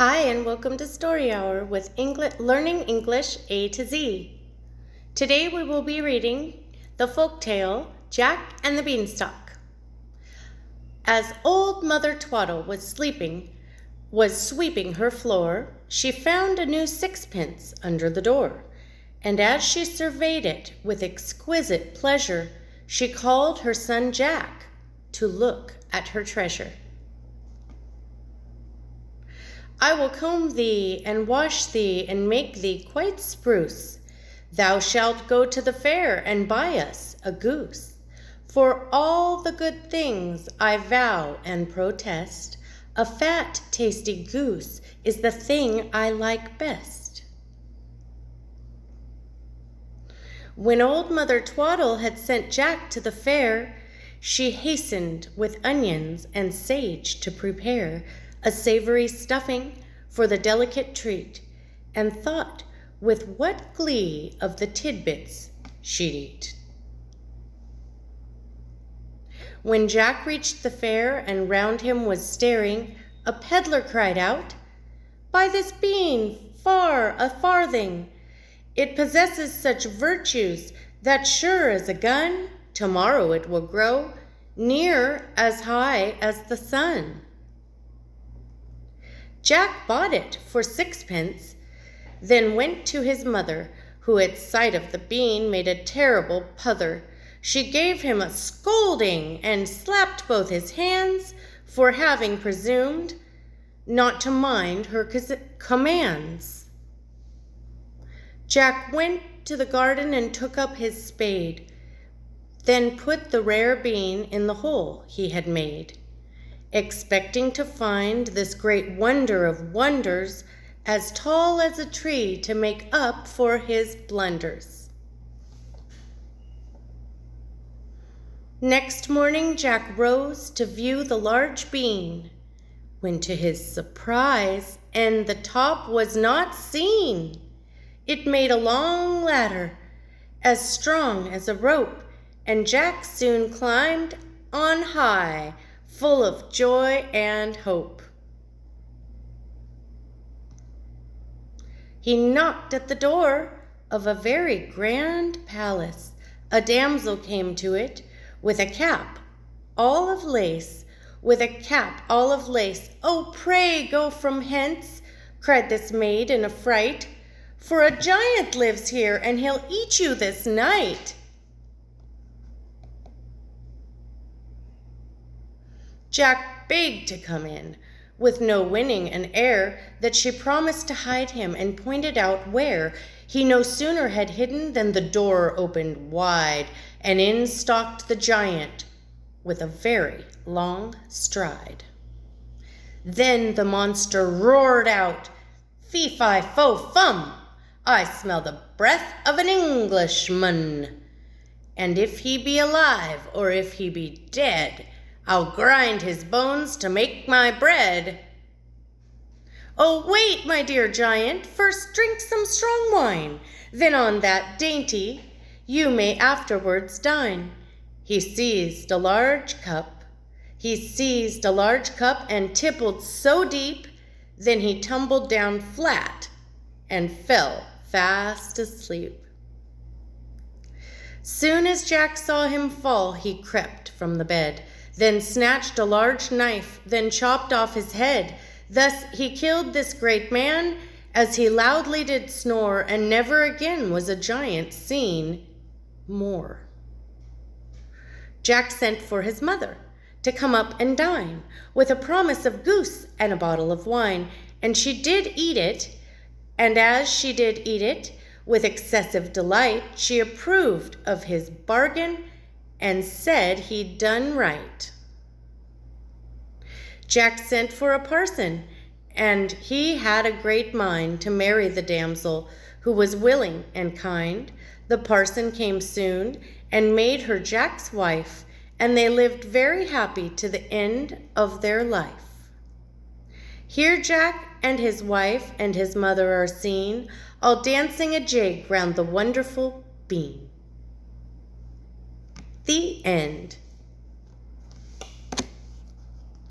Hi, and welcome to Story Hour with Learning English A to Z. Today we will be reading the folktale Jack and the Beanstalk. As old Mother Twaddle was sweeping her floor, she found a new sixpence under the door, and as she surveyed it with exquisite pleasure, she called her son Jack to look at her treasure. I will comb thee and wash thee and make thee quite spruce. Thou shalt go to the fair and buy us a goose. For all the good things I vow and protest, a fat, tasty goose is the thing I like best. When old Mother Twaddle had sent Jack to the fair, she hastened with onions and sage to prepare a savory stuffing for the delicate treat, and thought with what glee of the tidbits she'd eat. When Jack reached the fair and round him was staring, a peddler cried out, "Buy this bean for a farthing. It possesses such virtues that sure as a gun, tomorrow it will grow near as high as the sun." Jack bought it for sixpence, then went to his mother, who at sight of the bean made a terrible pother. She gave him a scolding and slapped both his hands for having presumed not to mind her commands. Jack went to the garden and took up his spade, then put the rare bean in the hole he had made, expecting to find this great wonder of wonders as tall as a tree to make up for his blunders. Next morning Jack rose to view the large bean, when to his surprise and the top was not seen. It made a long ladder as strong as a rope, and Jack soon climbed on high, full of joy and hope. He knocked at the door of a very grand palace. A damsel came to it with a cap all of lace, "Oh, pray go from hence," cried this maid in a fright, "for a giant lives here, and he'll eat you this night." Jack begged to come in, with no winning an air that she promised to hide him, and pointed out where. He no sooner had hidden than the door opened wide, and in stalked the giant with a very long stride. Then the monster roared out, "Fee-fi-fo-fum! I smell the breath of an Englishman, and if he be alive or if he be dead, I'll grind his bones to make my bread." "Oh, wait, my dear giant, first drink some strong wine, then on that dainty you may afterwards dine." He seized a large cup and tippled so deep, then he tumbled down flat and fell fast asleep. Soon as Jack saw him fall, he crept from the bed, then snatched a large knife, then chopped off his head. Thus he killed this great man, as he loudly did snore, and never again was a giant seen more. Jack sent for his mother to come up and dine, with a promise of goose and a bottle of wine, and she did eat it, and as she did eat it, with excessive delight, she approved of his bargain and said he'd done right. Jack sent for a parson, and he had a great mind to marry the damsel, who was willing and kind. The parson came soon and made her Jack's wife, and they lived very happy to the end of their life. Here Jack and his wife and his mother are seen, all dancing a jig round the wonderful bean. The end.